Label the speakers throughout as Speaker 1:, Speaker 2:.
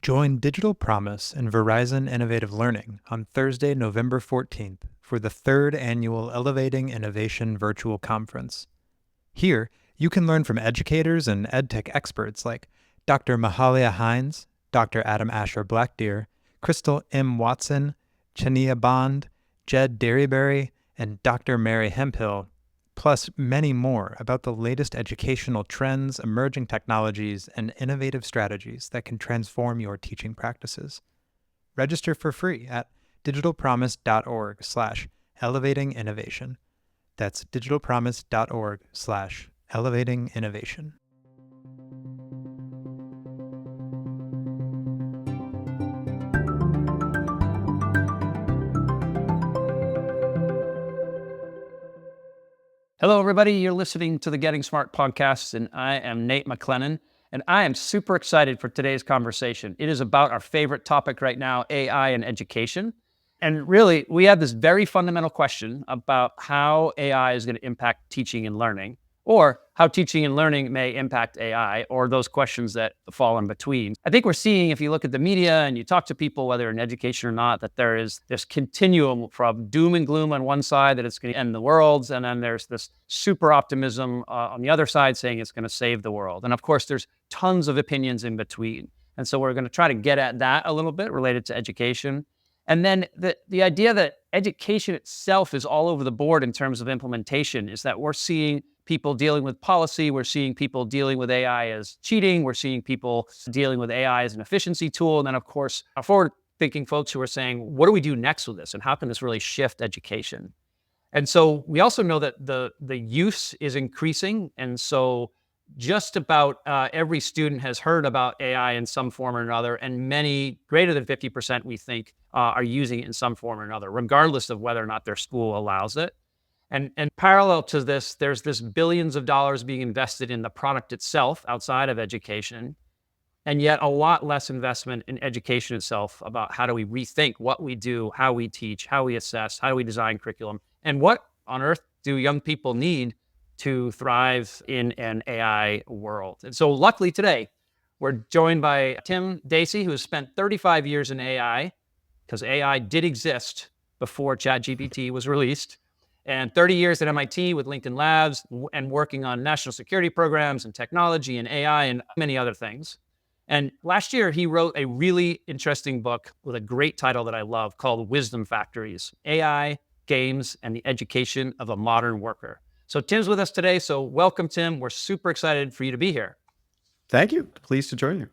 Speaker 1: Join Digital Promise and Verizon Innovative Learning on Thursday, November 14th for the third annual Elevating Innovation Virtual Conference. Here, you can learn from educators and edtech experts like Dr. Mahalia Hines, Dr. Adam Asher Blackdeer, Crystal M. Watson, Chania Bond, Jed Derryberry, and Dr. Mary Hemphill, plus many more about the latest educational trends, emerging technologies, and innovative strategies that can transform your teaching practices. Register for free at digitalpromise.org/elevatinginnovation. That's digitalpromise.org/elevatinginnovation.
Speaker 2: Hello, everybody. You're listening to the Getting Smart podcast, and I am Nate McClennen, and I am super excited for today's conversation. It is about our favorite topic right now, AI and education. And really, we have this very fundamental question about how AI is going to impact teaching and learning, or how teaching and learning may impact AI, or those questions that fall in between. I think we're seeing, if you look at the media and you talk to people, whether in education or not, that there is this continuum from doom and gloom on one side, that it's going to end the world, and then there's this super optimism on the other side saying it's going to save the world. And of course, there's tons of opinions in between. And so we're going to try to get at that a little bit related to education. And then the idea that education itself is all over the board in terms of implementation is that we're seeing people dealing with policy, we're seeing people dealing with AI as cheating, we're seeing people dealing with AI as an efficiency tool, and then of course, our forward-thinking folks who are saying, what do we do next with this, and how can this really shift education? And so we also know that the use is increasing, and so just about every student has heard about AI in some form or another, and many, greater than 50%, we think, are using it in some form or another, regardless of whether or not their school allows it. And parallel to this, there's this billions of dollars being invested in the product itself outside of education, and yet a lot less investment in education itself about how do we rethink what we do, how we teach, how we assess, how do we design curriculum, and what on earth do young people need to thrive in an AI world. And so luckily today, we're joined by Tim Dasey, who has spent 35 years in AI, because AI did exist before ChatGPT was released, and 30 years at MIT with LinkedIn Labs and working on national security programs and technology and AI and many other things. And last year, he wrote a really interesting book with a great title that I love called Wisdom Factories: AI, Games, and the Education of a Modern Worker. So Tim's with us today. So welcome, Tim. We're super excited for you to be here.
Speaker 3: Thank you. Pleased to join you.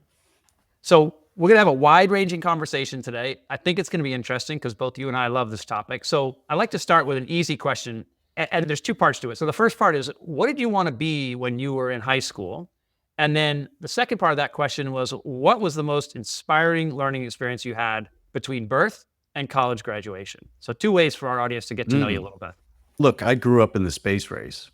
Speaker 2: So we're going to have a wide-ranging conversation today. I think it's going to be interesting because both you and I love this topic. So I'd like to start with an easy question, and there's two parts to it. So the first part is, what did you want to be when you were in high school? And then the second part of that question was, what was the most inspiring learning experience you had between birth and college graduation? So two ways for our audience to get to know you a little bit.
Speaker 3: Look, I grew up in the space race.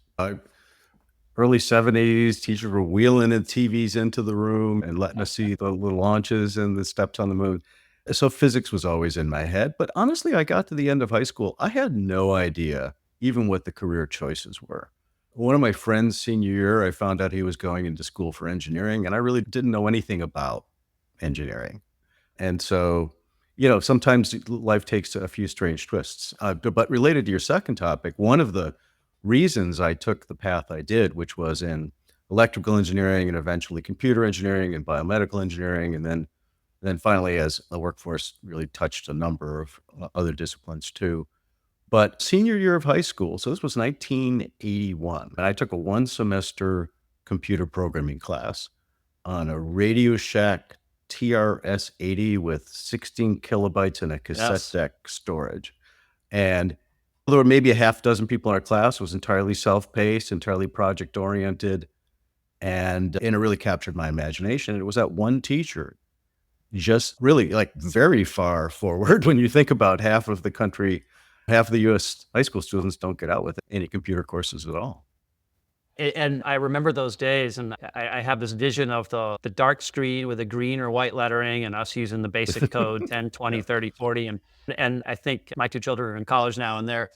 Speaker 3: Early 70s, teachers were wheeling the TVs into the room and letting us see the little launches and the steps on the moon. So physics was always in my head. But honestly, I got to the end of high school, I had no idea even what the career choices were. One of my friends' senior year, I found out he was going into school for engineering, and I really didn't know anything about engineering. And so, sometimes life takes a few strange twists. But related to your second topic, one of the reasons I took the path I did, which was in electrical engineering and eventually computer engineering and biomedical engineering, and then finally, as the workforce really touched a number of other disciplines too. But senior year of high school, so this was 1981, and I took a one-semester computer programming class on a Radio Shack TRS-80 with 16 kilobytes and a cassette deck storage. And there were maybe a half dozen people in our class. It was entirely self-paced, entirely project-oriented, and it really captured my imagination. It was that one teacher, just really very far forward when you think about half of the country, half of the U.S. high school students don't get out with any computer courses at all.
Speaker 2: And I remember those days, and I have this vision of the dark screen with the green or white lettering and us using the basic code 10, 20, 30, 40. And I think my two children are in college now, and they're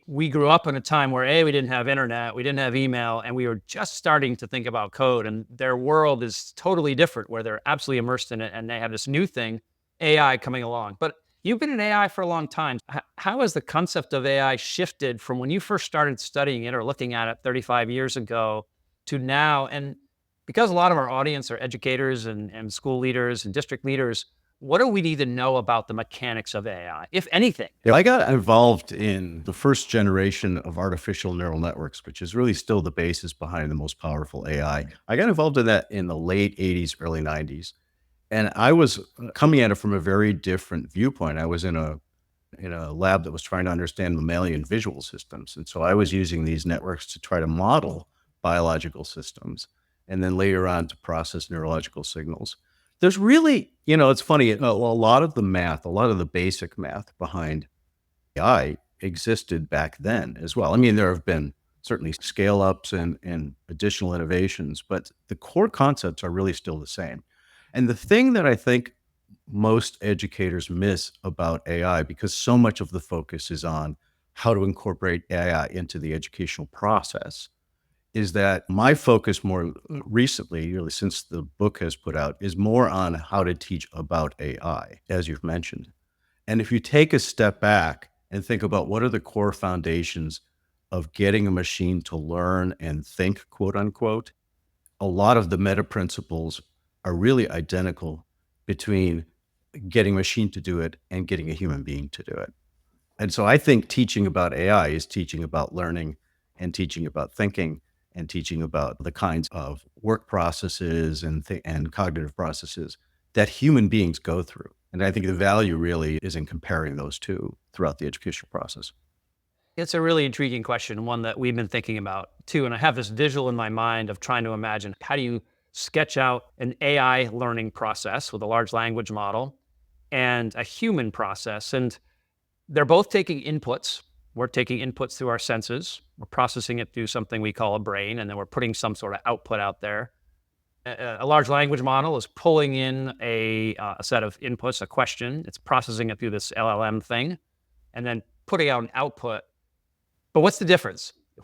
Speaker 2: we grew up in a time where we didn't have internet, we didn't have email, and we were just starting to think about code. And their world is totally different, where they're absolutely immersed in it, and they have this new thing, AI, coming along. But you've been in AI for a long time. How has the concept of AI shifted from when you first started studying it or looking at it 35 years ago to now? And because a lot of our audience are educators and school leaders and district leaders, what do we need to know about the mechanics of AI, if anything?
Speaker 3: Yeah, I got involved in the first generation of artificial neural networks, which is really still the basis behind the most powerful AI. I got involved in that in the late 80s, early 90s. And I was coming at it from a very different viewpoint. I was in a lab that was trying to understand mammalian visual systems. And so I was using these networks to try to model biological systems and then later on to process neurological signals. There's really, it's funny, a lot of the math, a lot of the basic math behind AI existed back then as well. I mean, there have been certainly scale ups and additional innovations, but the core concepts are really still the same. And the thing that I think most educators miss about AI, because so much of the focus is on how to incorporate AI into the educational process, is that my focus more recently, really since the book has put out, is more on how to teach about AI, as you've mentioned. And if you take a step back and think about what are the core foundations of getting a machine to learn and think, quote unquote, a lot of the meta principles are really identical between getting a machine to do it and getting a human being to do it. And so I think teaching about AI is teaching about learning and teaching about thinking and teaching about the kinds of work processes and cognitive processes that human beings go through. And I think the value really is in comparing those two throughout the educational process.
Speaker 2: It's a really intriguing question, one that we've been thinking about too. And I have this visual in my mind of trying to imagine, how do you sketch out an AI learning process with a large language model and a human process? And they're both taking inputs. We're taking inputs through our senses. We're processing it through something we call a brain, and then we're putting some sort of output out there. A large language model is pulling in a set of inputs, a question. It's processing it through this LLM thing, and then putting out an output. But what's the difference? If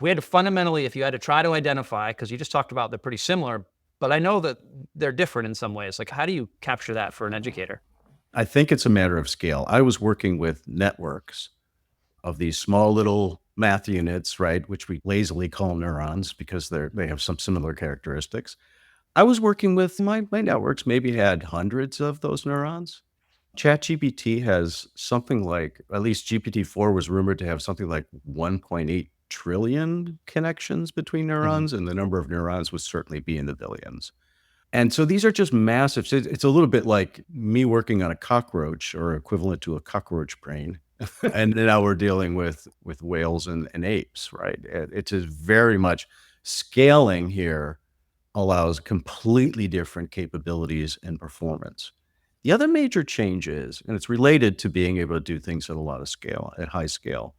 Speaker 2: you had to try to identify, because you just talked about they're pretty similar, but I know that they're different in some ways. Like, how do you capture that for an educator?
Speaker 3: I think it's a matter of scale. I was working with networks of these small little math units, right, which we lazily call neurons because they have some similar characteristics. I was working with my networks, maybe had hundreds of those neurons. ChatGPT has something like, at least GPT-4 was rumored to have something like 1.8 trillion connections between neurons, and the number of neurons would certainly be in the billions. And so these are just massive. So it's a little bit like me working on a cockroach or equivalent to a cockroach brain. And now we're dealing with whales and apes, right? It's just very much scaling here allows completely different capabilities and performance. The other major change is, and it's related to being able to do things at a lot of scale, at high scale,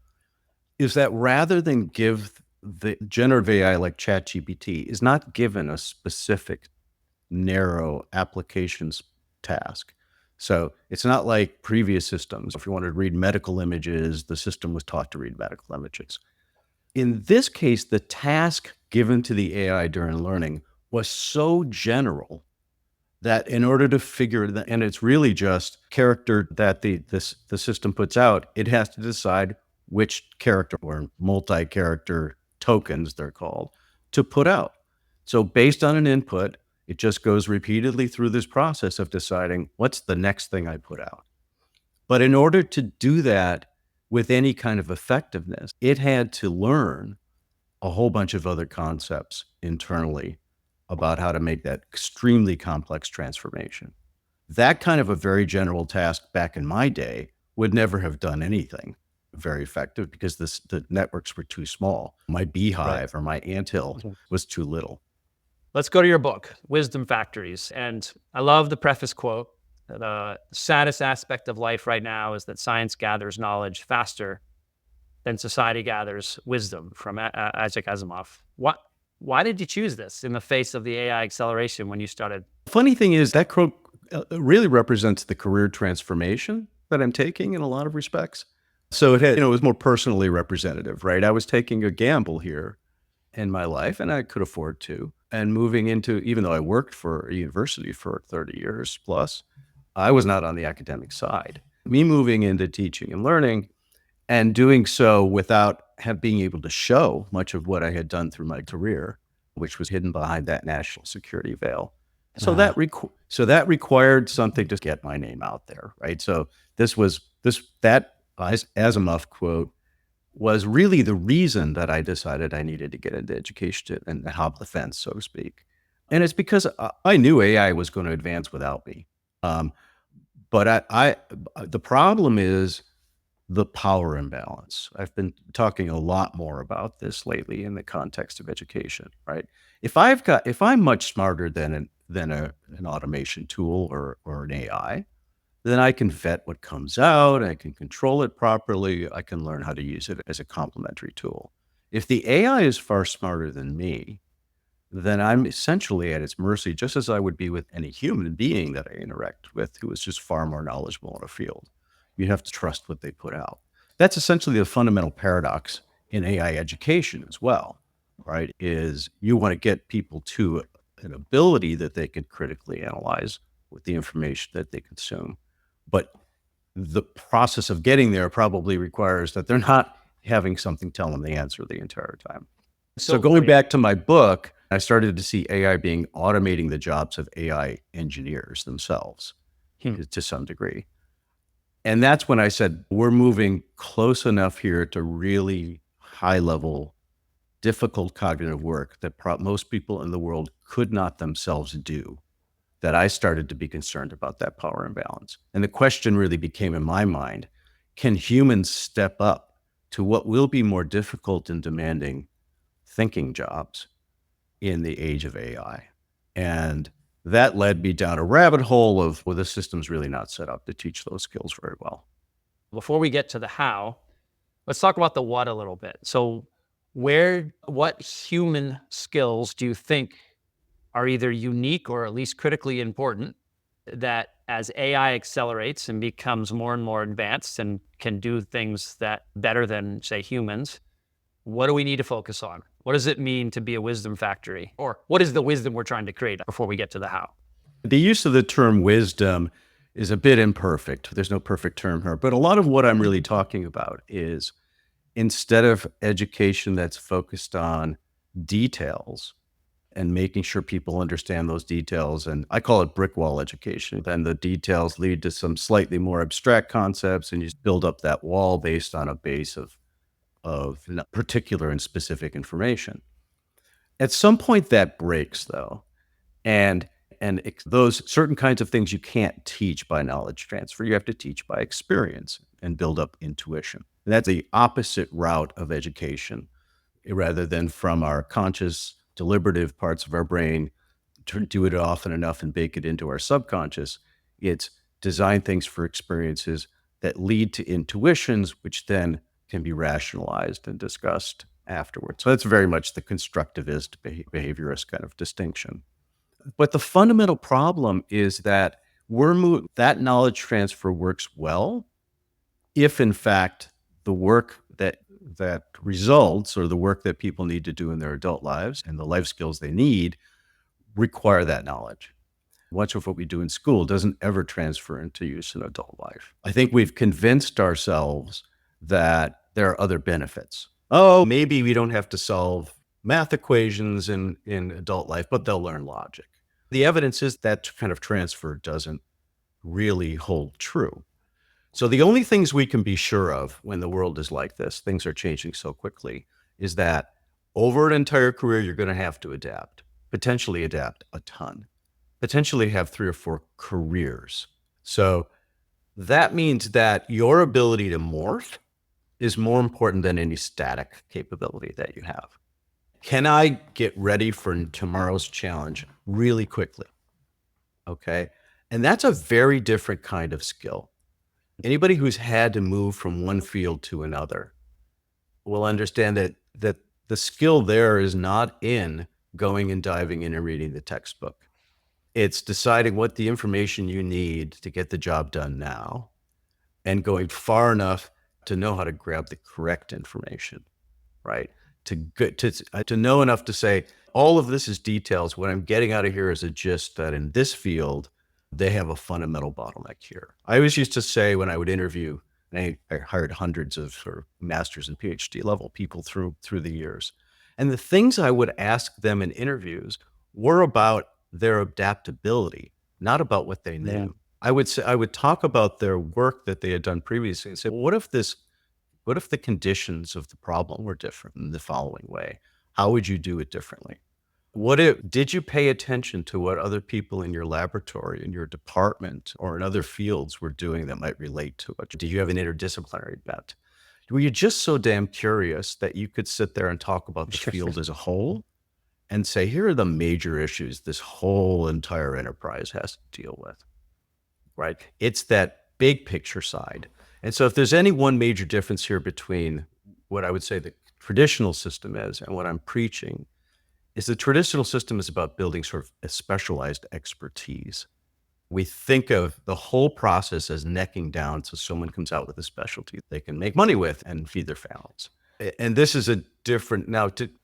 Speaker 3: is that rather than give the generative AI like ChatGPT is not given a specific narrow applications task. So it's not like previous systems. If you wanted to read medical images, the system was taught to read medical images. In this case, the task given to the AI during learning was so general that in order to figure that, and it's really just character that the system puts out, it has to decide which character or multi-character tokens they're called to put out. So based on an input, it just goes repeatedly through this process of deciding what's the next thing I put out. But in order to do that with any kind of effectiveness, it had to learn a whole bunch of other concepts internally about how to make that extremely complex transformation. That kind of a very general task back in my day would never have done anything very effective because the networks were too small. My beehive or my anthill was too little.
Speaker 2: Let's go to your book, Wisdom Factories. And I love the preface quote. The saddest aspect of life right now is that science gathers knowledge faster than society gathers wisdom, from Isaac Asimov. Why did you choose this in the face of the AI acceleration when you started?
Speaker 3: Funny thing is that quote really represents the career transformation that I'm taking in a lot of respects. So it had, it was more personally representative, right? I was taking a gamble here in my life, and I could afford to. And moving into, even though I worked for a university for 30 years plus, I was not on the academic side. Me moving into teaching and learning and doing so without being able to show much of what I had done through my career, which was hidden behind that national security veil. So that required something to get my name out there, right? So that Asimov quote was really the reason that I decided I needed to get into education and hop the fence, so to speak. And it's because I knew AI was going to advance without me. Um, but the problem is the power imbalance. I've been talking a lot more about this lately in the context of education, right? If I'm much smarter than an automation tool or an AI, then I can vet what comes out, I can control it properly, I can learn how to use it as a complementary tool. If the AI is far smarter than me, then I'm essentially at its mercy, just as I would be with any human being that I interact with who is just far more knowledgeable in a field. You have to trust what they put out. That's essentially the fundamental paradox in AI education as well, right? Is you want to get people to an ability that they can critically analyze with the information that they consume. But the process of getting there probably requires that they're not having something tell them the answer the entire time. So going back to my book, I started to see AI being automating the jobs of AI engineers themselves to some degree. And that's when I said, we're moving close enough here to really high level, difficult cognitive work that most people in the world could not themselves do, that I started to be concerned about that power imbalance. And the question really became in my mind, can humans step up to what will be more difficult and demanding thinking jobs in the age of AI? And that led me down a rabbit hole of, well, the system's really not set up to teach those skills very well.
Speaker 2: Before we get to the how, let's talk about the what a little bit. So what human skills do you think are either unique or at least critically important that as AI accelerates and becomes more and more advanced and can do things that better than, say, humans, what do we need to focus on? What does it mean to be a wisdom factory? Or what is the wisdom we're trying to create before we get to the how?
Speaker 3: The use of the term wisdom is a bit imperfect. There's no perfect term here. But a lot of what I'm really talking about is, instead of education that's focused on details and making sure people understand those details, and I call it brick wall education, then the details lead to some slightly more abstract concepts, and you build up that wall based on a base of particular and specific information. At some point that breaks, though, and those certain kinds of things you can't teach by knowledge transfer. You have to teach by experience and build up intuition. And that's the opposite route of education, rather than from our conscious, deliberative parts of our brain to do it often enough and bake it into our subconscious. It's design things for experiences that lead to intuitions, which then can be rationalized and discussed afterwards. So that's very much the constructivist, behaviorist kind of distinction. But the fundamental problem is that that knowledge transfer works well if, in fact, the work that results, or the work that people need to do in their adult lives and the life skills they need, require that knowledge. Much of what we do in school doesn't ever transfer into use in adult life. I think we've convinced ourselves that there are other benefits. Oh, maybe we don't have to solve math equations in adult life, but they'll learn logic. The evidence is that kind of transfer doesn't really hold true. So the only things we can be sure of when the world is like this, things are changing so quickly, is that over an entire career, you're going to have to adapt, potentially adapt a ton, potentially have 3 or 4 careers. So that means that your ability to morph is more important than any static capability that you have. Can I get ready for tomorrow's challenge really quickly? Okay. And that's a very different kind of skill. Anybody who's had to move from one field to another will understand that the skill there is not in going and diving in and reading the textbook. It's deciding what the information you need to get the job done now, and going far enough to know how to grab the correct information, right? To know enough to say, all of this is details. What I'm getting out of here is a gist that in this field, they have a fundamental bottleneck here. I always used to say when I would interview, and I hired hundreds of sort of master's and PhD level people through the years. And the things I would ask them in interviews were about their adaptability, not about what they knew.
Speaker 2: Yeah.
Speaker 3: I would talk about their work that they had done previously and say, well, what if the conditions of the problem were different in the following way? How would you do it differently? Did you pay attention to what other people in your laboratory, in your department, or in other fields were doing that might relate to it? Did you have an interdisciplinary bent? Were you just so damn curious that you could sit there and talk about the field as a whole and say, here are the major issues this whole entire enterprise has to deal with, right? It's that big picture side. And so if there's any one major difference here between what I would say the traditional system is and what I'm preaching, is the traditional system is about building sort of a specialized expertise. We think of the whole process as necking down so someone comes out with a specialty they can make money with and feed their families. And this is a different,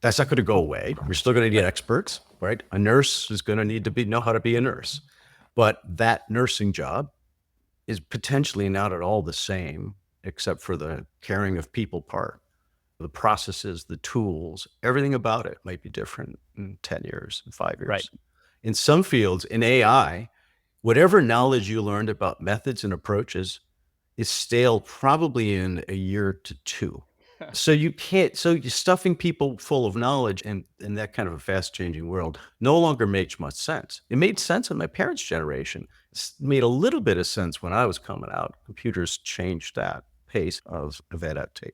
Speaker 3: that's not going to go away. We're still going to need experts, right? A nurse is going to need to know how to be a nurse. But that nursing job is potentially not at all the same, except for the caring of people part. The processes, the tools, everything about it might be different in 10 years, in 5 years.
Speaker 2: Right.
Speaker 3: In some fields, in AI, whatever knowledge you learned about methods and approaches is stale probably in a year to 2. So you're stuffing people full of knowledge in that kind of a fast changing world no longer makes much sense. It made sense in my parents' generation. It made a little bit of sense when I was coming out. Computers changed that pace of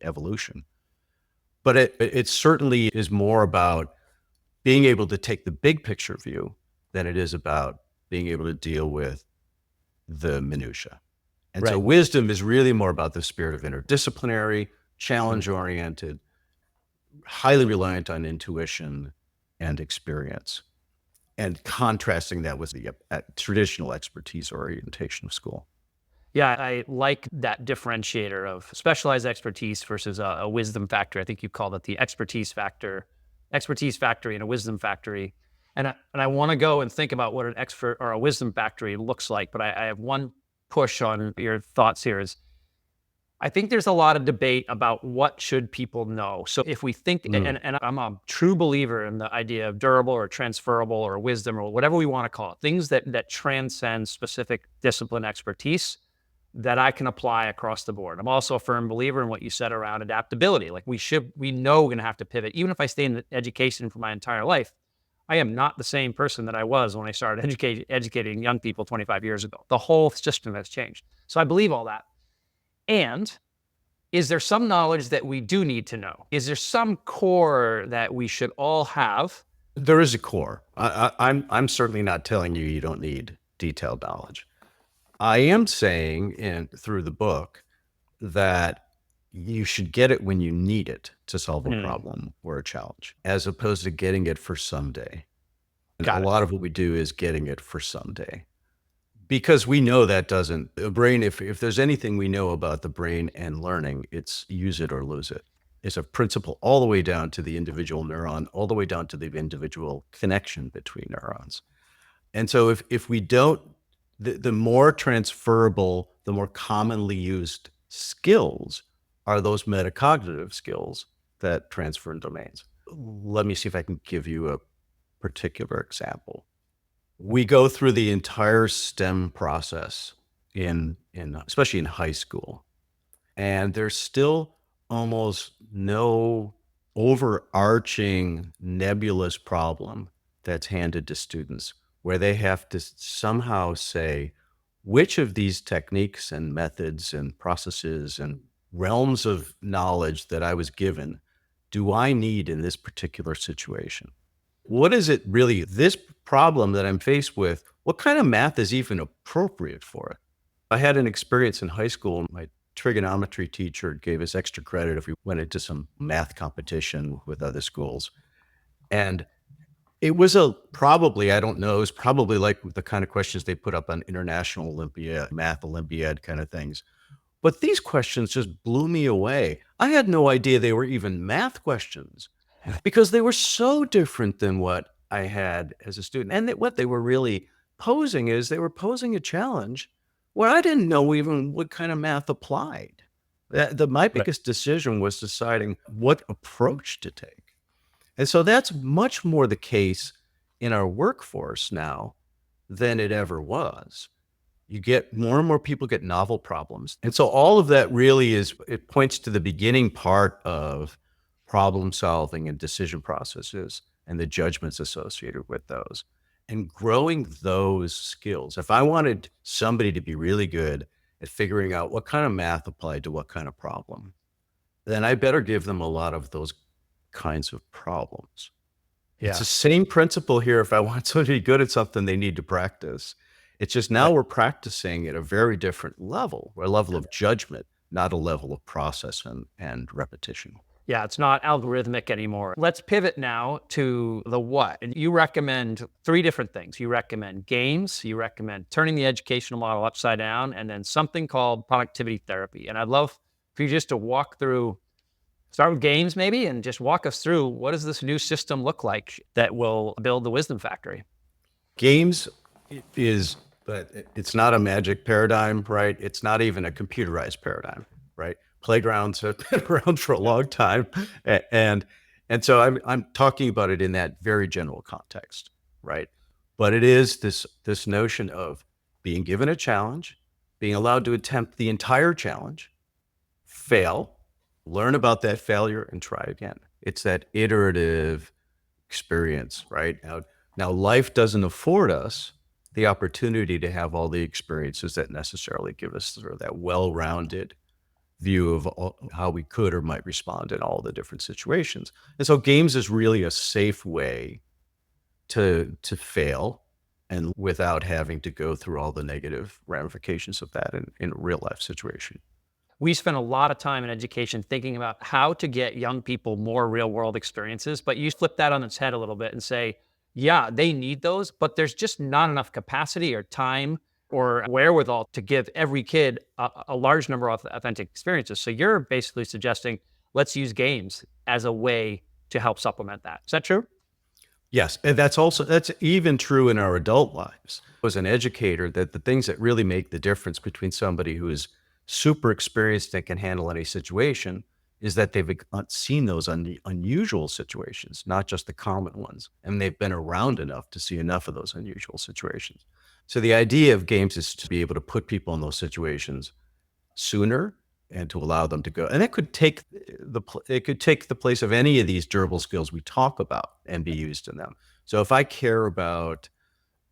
Speaker 3: evolution. But it certainly is more about being able to take the big picture view than it is about being able to deal with the minutia. And so wisdom is really more about the spirit of interdisciplinary, challenge-oriented, highly reliant on intuition and experience, and contrasting that with the traditional expertise orientation of school.
Speaker 2: Yeah, I like that differentiator of specialized expertise versus a wisdom factory. I think you called it the expertise factory and a wisdom factory. And I want to go and think about what an expert or a wisdom factory looks like. But I have one push on your thoughts here is I think there's a lot of debate about what should people know. So if we think, and I'm a true believer in the idea of durable or transferable or wisdom or whatever we want to call it, things that transcend specific discipline expertise that I can apply across the board. I'm also a firm believer in what you said around adaptability. Like we know we're going to have to pivot. Even if I stay in education for my entire life, I am not the same person that I was when I started educating young people 25 years ago. The whole system has changed. So I believe all that. And is there some knowledge that we do need to know? Is there some core that we should all have?
Speaker 3: There is a core. I'm certainly not telling you don't need detailed knowledge. I am saying through the book that you should get it when you need it to solve a problem or a challenge, as opposed to getting it for someday. And a lot of what we do is getting it for someday. Because we know that the brain, if there's anything we know about the brain and learning, it's use it or lose it. It's a principle all the way down to the individual neuron, all the way down to the individual connection between neurons. And so if we don't, the more transferable, the more commonly used skills are those metacognitive skills that transfer in domains. Let me see if I can give you a particular example. We go through the entire STEM process especially in high school, and there's still almost no overarching nebulous problem that's handed to students where they have to somehow say, which of these techniques and methods and processes and realms of knowledge that I was given do I need in this particular situation? What is it really, this problem that I'm faced with, what kind of math is even appropriate for it? I had an experience in high school. My trigonometry teacher gave us extra credit if we went into some math competition with other schools. And it was probably, I don't know, it was probably like the kind of questions they put up on International Olympiad, Math Olympiad kind of things, But these questions just blew me away. I had no idea they were even math questions because they were so different than what I had as a student. And what they were really posing is they were posing a challenge where I didn't know even what kind of math applied. My
Speaker 1: Right.
Speaker 3: biggest decision was deciding what approach to take. And so that's much more the case in our workforce now than it ever was. You get more and more people get novel problems. And so all of that really it points to the beginning part of problem solving and decision processes and the judgments associated with those and growing those skills. If I wanted somebody to be really good at figuring out what kind of math applied to what kind of problem, then I better give them a lot of those kinds of problems. It's
Speaker 1: Yeah.
Speaker 3: the same principle here. If I want somebody to be good at something, they need to practice. It's just now
Speaker 1: Right.
Speaker 3: we're practicing at a very different level, a level of judgment, not a level of process and repetition.
Speaker 2: Yeah, it's not algorithmic anymore. Let's pivot now to the what. And you recommend three different things. You recommend games, you recommend turning the educational model upside down, and then something called productivity therapy. And I'd love for you just to walk through, start with games maybe, and just walk us through what does this new system look like that will build the wisdom factory?
Speaker 3: Games is, but it's not a magic paradigm, right? It's not even a computerized paradigm, right? Playgrounds have been around for a long time, and so I'm talking about it in that very general context, right? But it is this notion of being given a challenge, being allowed to attempt the entire challenge, fail, learn about that failure, and try again. It's that iterative experience, right? Now life doesn't afford us the opportunity to have all the experiences that necessarily give us sort of that well-rounded view of how we could or might respond in all the different situations. And so games is really a safe way to fail and without having to go through all the negative ramifications of that in a real life situation.
Speaker 2: We spend a lot of time in education thinking about how to get young people more real world experiences, but you flip that on its head a little bit and say, yeah, they need those, but there's just not enough capacity or time or wherewithal to give every kid a large number of authentic experiences. So you're basically suggesting let's use games as a way to help supplement that. Is that true?
Speaker 3: Yes, and that's even true in our adult lives. As an educator, that the things that really make the difference between somebody who is super experienced and can handle any situation is that they've seen those unusual situations, not just the common ones, and they've been around enough to see enough of those unusual situations. So the idea of games is to be able to put people in those situations sooner and to allow them to go. And it could take the place of any of these durable skills we talk about and be used in them. So if I care about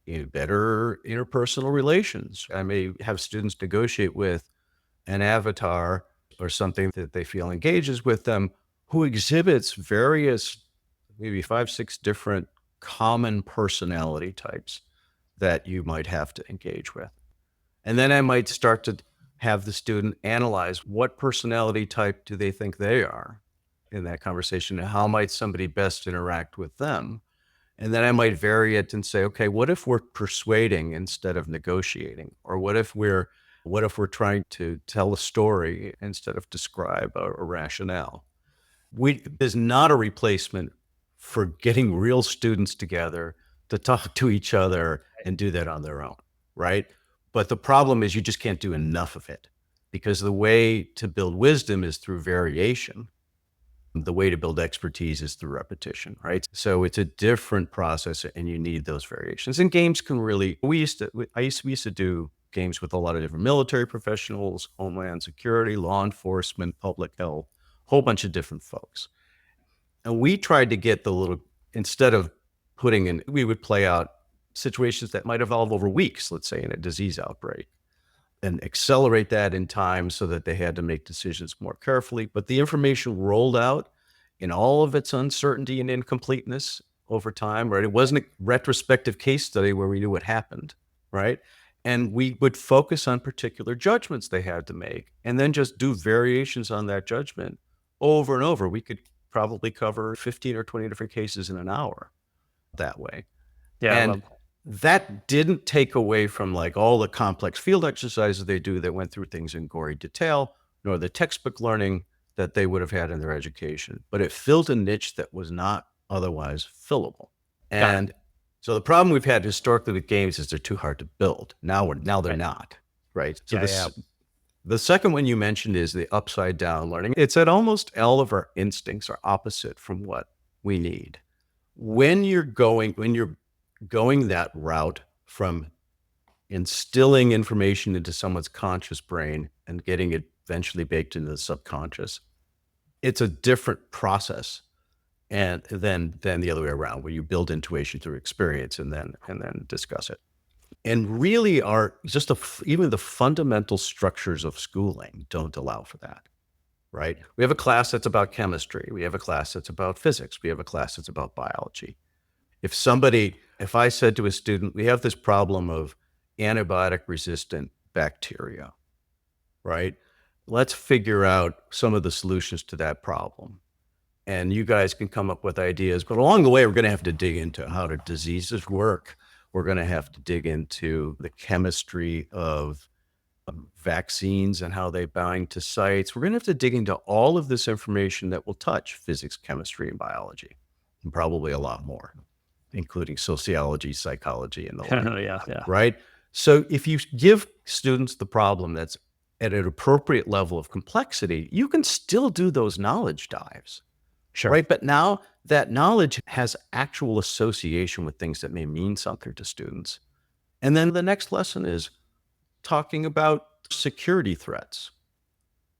Speaker 3: better interpersonal relations, I may have students negotiate with an avatar or something that they feel engages with them who exhibits various, maybe 5, 6 different common personality types that you might have to engage with. And then I might start to have the student analyze what personality type do they think they are in that conversation, and how might somebody best interact with them. And then I might vary it and say, okay, what if we're persuading instead of negotiating? Or what if we're trying to tell a story instead of describe a rationale? There's not a replacement for getting real students together to talk to each other and do that on their own, right? But the problem is you just can't do enough of it, because the way to build wisdom is through variation. The way to build expertise is through repetition, right? So it's a different process and you need those variations. And games can really, we used to do games with a lot of different military professionals, homeland security, law enforcement, public health, whole bunch of different folks. And we tried to get instead of we would play out situations that might evolve over weeks, let's say in a disease outbreak, and accelerate that in time so that they had to make decisions more carefully. But the information rolled out in all of its uncertainty and incompleteness over time, right? It wasn't a retrospective case study where we knew what happened, right? And we would focus on particular judgments they had to make and then just do variations on that judgment over and over. We could probably cover 15 or 20 different cases in an hour that way.
Speaker 2: Yeah, I
Speaker 3: And
Speaker 2: love.
Speaker 3: That didn't take away from like all the complex field exercises they do that went through things in gory detail, nor the textbook learning that they would have had in their education, but it filled a niche that was not otherwise fillable.
Speaker 2: Got it.
Speaker 3: And so the problem we've had historically with games is they're too hard to build. Now they're
Speaker 2: Right.
Speaker 3: not, right? So
Speaker 2: Yeah,
Speaker 3: the second one you mentioned is the upside down learning. It's that almost all of our instincts are opposite from what we need. When you're going that route from instilling information into someone's conscious brain and getting it eventually baked into the subconscious, it's a different process and than the other way around, where you build intuition through experience and then discuss it. And really even the fundamental structures of schooling don't allow for that, right? We have a class that's about chemistry. We have a class that's about physics. We have a class that's about biology. If I said to a student, we have this problem of antibiotic resistant bacteria, right? Let's figure out some of the solutions to that problem. And you guys can come up with ideas, but along the way, we're going to have to dig into how do diseases work. We're going to have to dig into the chemistry of vaccines and how they bind to sites. We're going to have to dig into all of this information that will touch physics, chemistry, and biology, and probably a lot more, including sociology, psychology, and the like.
Speaker 2: yeah.
Speaker 3: Right? So if you give students the problem that's at an appropriate level of complexity, you can still do those knowledge dives.
Speaker 2: Sure.
Speaker 3: Right. But now that knowledge has actual association with things that may mean something to students. And then the next lesson is talking about security threats,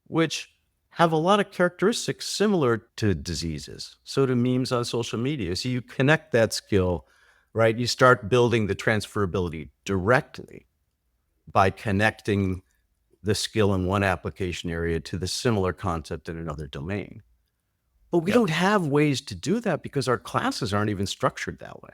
Speaker 3: which have a lot of characteristics similar to diseases. So do memes on social media. So you connect that skill, right? You start building the transferability directly by connecting the skill in one application area to the similar concept in another domain. But we don't have ways to do that because our classes aren't even structured that way.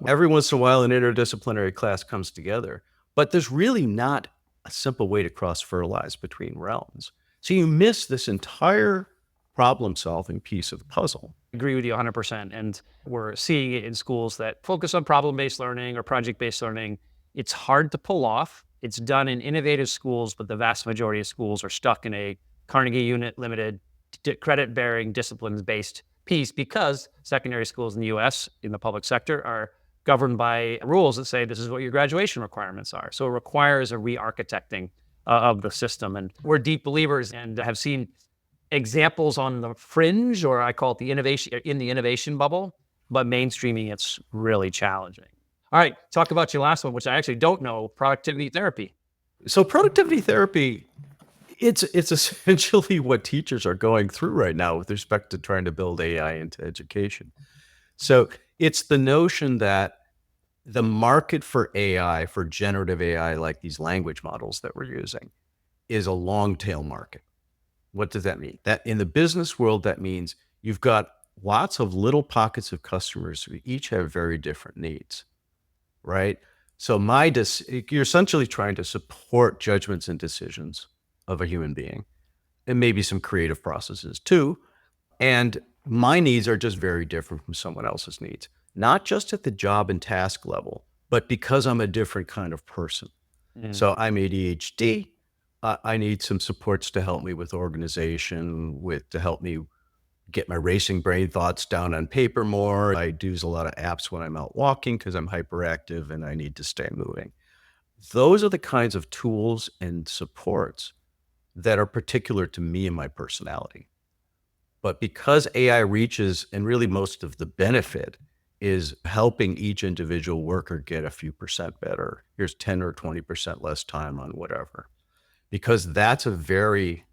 Speaker 3: Every once in a while, an interdisciplinary class comes together, but there's really not a simple way to cross-fertilize between realms. So you miss this entire problem-solving piece of the puzzle.
Speaker 2: I agree with you 100%. And we're seeing it in schools that focus on problem-based learning or project-based learning. It's hard to pull off. It's done in innovative schools, but the vast majority of schools are stuck in a Carnegie Unit limited credit-bearing, disciplines-based piece because secondary schools in the U.S. in the public sector are governed by rules that say this is what your graduation requirements are. So it requires a re-architecting of the system. And we're deep believers and have seen examples on the fringe, or I call it the innovation bubble, but mainstreaming, it's really challenging. All right, talk about your last one, which I actually don't know, productivity therapy.
Speaker 3: So productivity therapy, it's essentially what teachers are going through right now with respect to trying to build AI into education. So it's the notion that the market for AI, for generative AI, like these language models that we're using, is a long tail market. What does that mean? That in the business world, that means you've got lots of little pockets of customers who each have very different needs, right? So you're essentially trying to support judgments and decisions of a human being, and maybe some creative processes too. And my needs are just very different from someone else's needs, not just at the job and task level, but because I'm a different kind of person. So I'm ADHD. I need some supports to help me with organization, to help me get my racing brain thoughts down on paper more. I use a lot of apps when I'm out walking because I'm hyperactive and I need to stay moving. Those are the kinds of tools and supports that are particular to me and my personality. But because AI reaches, and really most of the benefit is helping each individual worker get a few percent better. Here's 10 or 20% less time on whatever. Because that's a very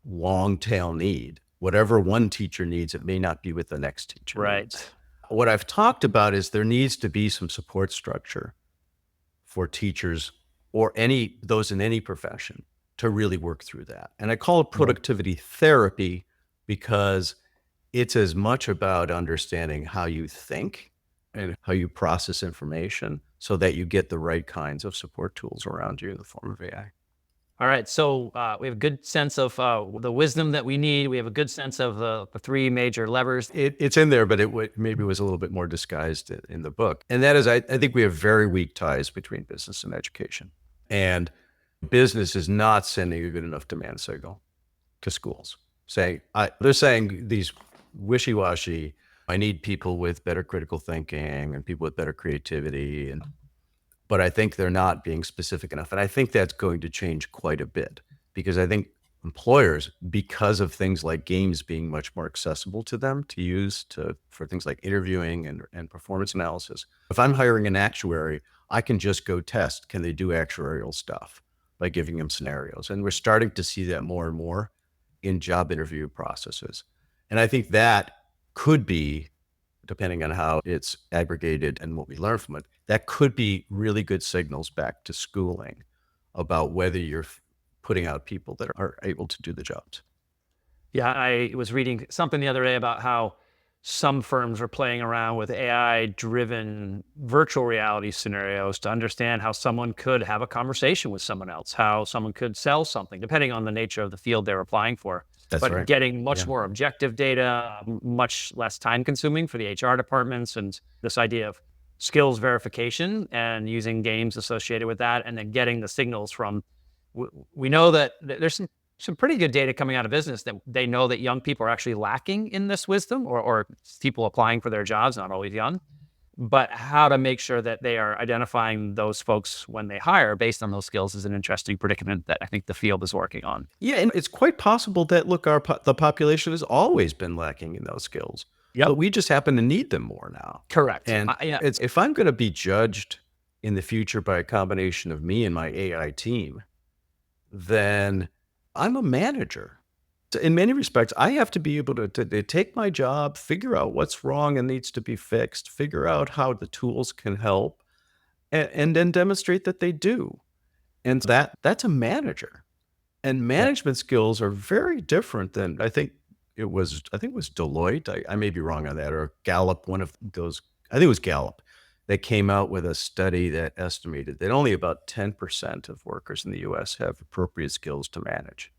Speaker 3: long tail need. Whatever one teacher needs, it may not be what the next teacher needs. What I've talked about is there needs to be some support structure for teachers or those in any profession to really work through that. And I call it productivity therapy because it's as much about understanding how you think and how you process information so that you get the right kinds of support tools around you in the form of AI.
Speaker 2: All right, so we have a good sense of the wisdom that we need. We have a good sense of the three major levers.
Speaker 3: It's in there, but maybe was a little bit more disguised in the book. And that is, I think we have very weak ties between business and education. And business is not sending a good enough demand signal to schools. They're saying these wishy-washy, I need people with better critical thinking and people with better creativity. But I think they're not being specific enough. And I think that's going to change quite a bit because I think employers, because of things like games being much more accessible to them to use for things like interviewing and performance analysis. If I'm hiring an actuary, I can just go test, can they do actuarial stuff by giving them scenarios? And we're starting to see that more and more in job interview processes. And I think that could be, depending on how it's aggregated and what we learn from it, that could be really good signals back to schooling about whether you're putting out people that are able to do the jobs.
Speaker 2: Yeah, I was reading something the other day about how some firms are playing around with AI-driven virtual reality scenarios to understand how someone could have a conversation with someone else, how someone could sell something, depending on the nature of the field they're applying for.
Speaker 3: That's
Speaker 2: but
Speaker 3: right.
Speaker 2: getting much more objective data, much less time-consuming for the HR departments, and this idea of skills verification and using games associated with that, and then getting the signals from. We know that there's some pretty good data coming out of business that they know that young people are actually lacking in this wisdom, or people applying for their jobs, not always young, but how to make sure that they are identifying those folks when they hire based on those skills is an interesting predicament that I think the field is working on.
Speaker 3: Yeah, and it's quite possible that, look, the population has always been lacking in those skills.
Speaker 2: Yep.
Speaker 3: But we just happen to need them more now.
Speaker 2: Correct.
Speaker 3: And if I'm going to be judged in the future by a combination of me and my AI team, then I'm a manager. In many respects, I have to be able to take my job, figure out what's wrong and needs to be fixed, figure out how the tools can help, and then demonstrate that they do. And that's a manager. And management skills are very different than, I think it was Deloitte. I may be wrong on that, or Gallup, one of those, I think it was Gallup, that came out with a study that estimated that only about 10% of workers in the US have appropriate skills to manage.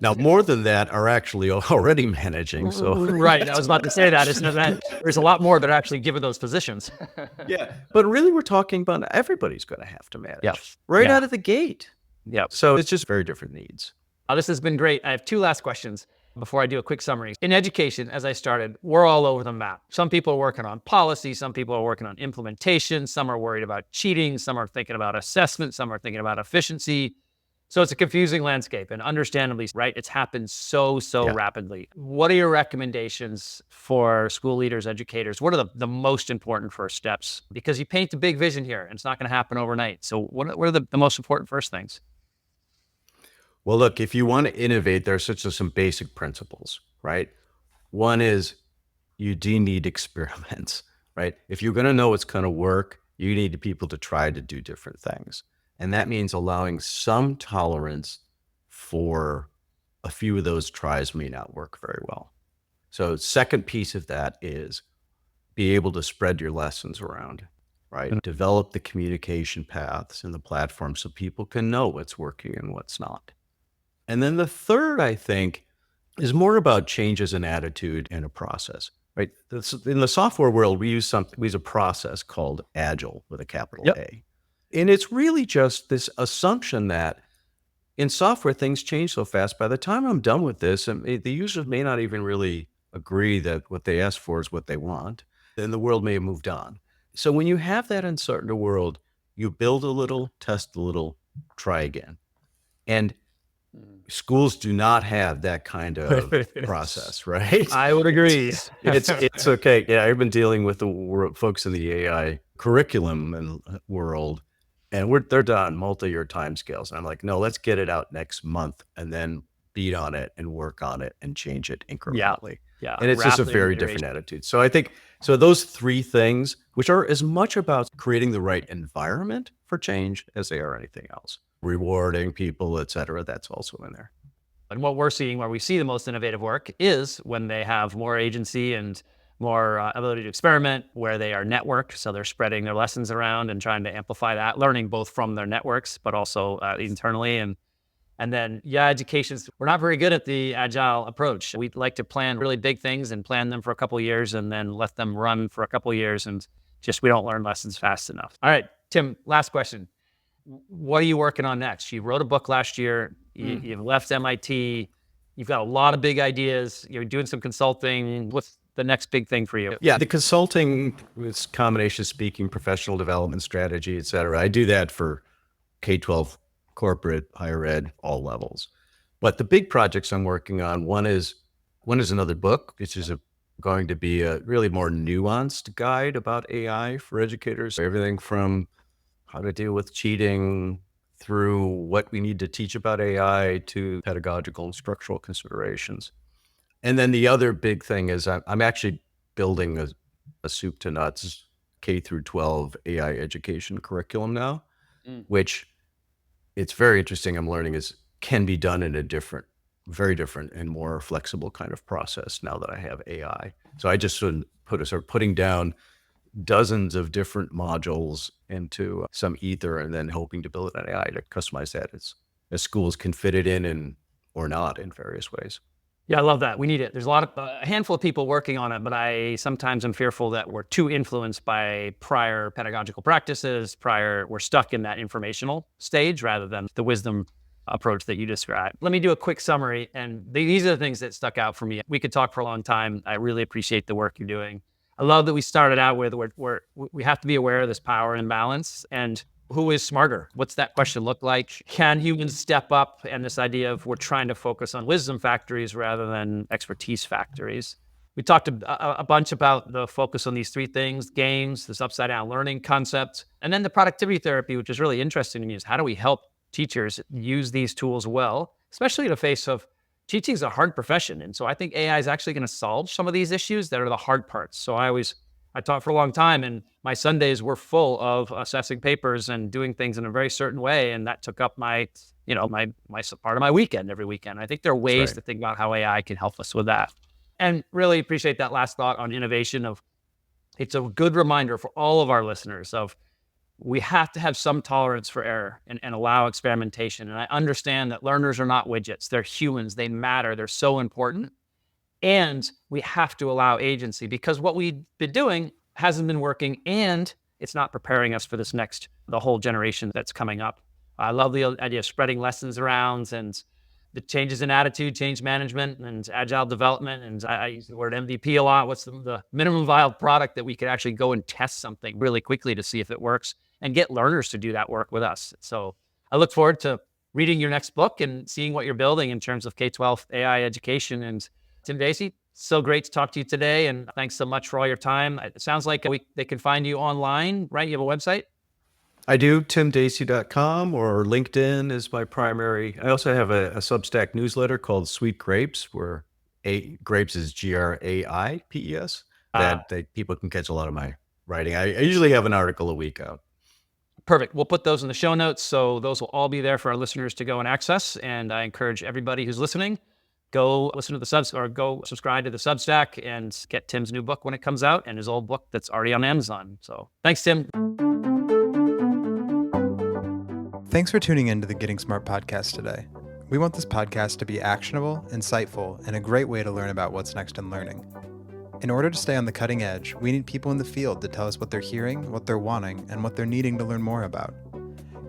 Speaker 3: Now, more than that are actually already managing. So
Speaker 2: right, I was about to say that. Isn't that there's a lot more that are actually given those positions.
Speaker 3: Yeah, but really we're talking about everybody's going to have to manage out of the gate.
Speaker 2: Yeah.
Speaker 3: So it's just very different needs.
Speaker 2: This has been great. I have two last questions before I do a quick summary. In education, as I started, we're all over the map. Some people are working on policy, some people are working on implementation, some are worried about cheating, some are thinking about assessment, some are thinking about efficiency. So it's a confusing landscape, and understandably, right? It's happened so rapidly. What are your recommendations for school leaders, educators? What are the most important first steps? Because you paint the big vision here, and it's not going to happen overnight. So what are the most important first things?
Speaker 3: Well, look, if you want to innovate, there's some basic principles, right? One is you do need experiments, right? If you're going to know what's going to work, you need people to try to do different things. And that means allowing some tolerance for a few of those tries may not work very well. So second piece of that is be able to spread your lessons around, right? And develop the communication paths and the platform so people can know what's working and what's not. And then the third, I think, is more about changes in attitude and a process, right? In the software world, we use a process called Agile with a capital A. And it's really just this assumption that in software, things change so fast. By the time I'm done with this, the users may not even really agree that what they asked for is what they want. Then the world may have moved on. So when you have that uncertain world, you build a little, test a little, try again. And schools do not have that kind of process, right?
Speaker 2: I would agree.
Speaker 3: It's okay. Yeah, I've been dealing with the folks in the AI curriculum and world, and they're done multi-year timescales. And I'm like, no, let's get it out next month and then beat on it and work on it and change it incrementally.
Speaker 2: Yeah.
Speaker 3: And it's just a very different attitude. So I think, those three things, which are as much about creating the right environment for change as they are anything else. Rewarding people, et cetera, that's also in there.
Speaker 2: And what we're seeing, where we see the most innovative work, is when they have more agency and more ability to experiment, where they are networked. So they're spreading their lessons around and trying to amplify that, learning both from their networks, but also internally. And And then, we're not very good at the agile approach. We like to plan really big things and plan them for a couple of years and then let them run for a couple of years. And we don't learn lessons fast enough. All right, Tim, last question. What are you working on next? You wrote a book last year. You've left MIT. You've got a lot of big ideas. You're doing some consulting. What's the next big thing for you?
Speaker 3: Yeah, the consulting is combination speaking, professional development strategy, et cetera. I do that for K-12, corporate, higher ed, all levels. But the big projects I'm working on, one is another book, which is going to be a really more nuanced guide about AI for educators. Everything from how to deal with cheating through what we need to teach about AI to pedagogical and structural considerations. And then the other big thing is I'm actually building a soup to nuts K through 12 AI education curriculum now, which it's very interesting. I'm learning can be done in a very different and more flexible kind of process now that I have AI. So I just sort of putting down dozens of different modules into some ether and then hoping to build an AI to customize that as schools can fit it in or not in various ways.
Speaker 2: Yeah, I love that. We need it. There's a handful of people working on it, but I sometimes am fearful that we're too influenced by prior pedagogical practices. We're stuck in that informational stage rather than the wisdom approach that you described. Let me do a quick summary. And these are the things that stuck out for me. We could talk for a long time. I really appreciate the work you're doing. I love that we started out with we have to be aware of this power imbalance and who is smarter? What's that question look like? Can humans step up? And this idea of we're trying to focus on wisdom factories rather than expertise factories. We talked a bunch about the focus on these three things: games, this upside down learning concept, and then the productivity therapy, which is really interesting to me, is how do we help teachers use these tools well, especially in the face of teaching is a hard profession. And so I think AI is actually going to solve some of these issues that are the hard parts. So I taught for a long time, and my Sundays were full of assessing papers and doing things in a very certain way. And that took up my part of my weekend every weekend. I think there are ways to think about how AI can help us with that. And really appreciate that last thought on innovation. It's a good reminder for all of our listeners of we have to have some tolerance for error and allow experimentation. And I understand that learners are not widgets. They're humans. They matter. They're so important. And we have to allow agency because what we've been doing hasn't been working and it's not preparing us for the whole generation that's coming up. I love the idea of spreading lessons around and the changes in attitude, change management, and agile development. And I use the word MVP a lot. What's the minimum viable product that we could actually go and test something really quickly to see if it works and get learners to do that work with us. So I look forward to reading your next book and seeing what you're building in terms of K-12 AI education. And Tim Dasey, so great to talk to you today. And thanks so much for all your time. It sounds like they can find you online, right? You have a website?
Speaker 3: I do, timdasey.com, or LinkedIn is my primary. I also have a Substack newsletter called Sweet Grapes, where grapes is GRAIPES, that people can catch a lot of my writing. I usually have an article a week out.
Speaker 2: Perfect. We'll put those in the show notes. So those will all be there for our listeners to go and access. And I encourage everybody who's listening, go listen to go subscribe to the Substack and get Tim's new book when it comes out and his old book that's already on Amazon. So thanks, Tim.
Speaker 1: Thanks for tuning in to the Getting Smart podcast today. We want this podcast to be actionable, insightful, and a great way to learn about what's next in learning. In order to stay on the cutting edge, we need people in the field to tell us what they're hearing, what they're wanting, and what they're needing to learn more about.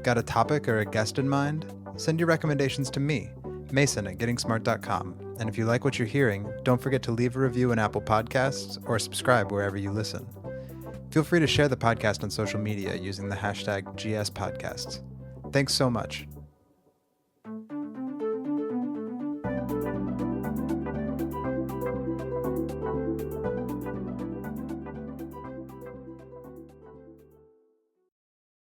Speaker 1: Got a topic or a guest in mind? Send your recommendations to me, Mason at gettingsmart.com. And if you like what you're hearing, don't forget to leave a review in Apple Podcasts or subscribe wherever you listen. Feel free to share the podcast on social media using the hashtag GSPodcasts. Thanks so much.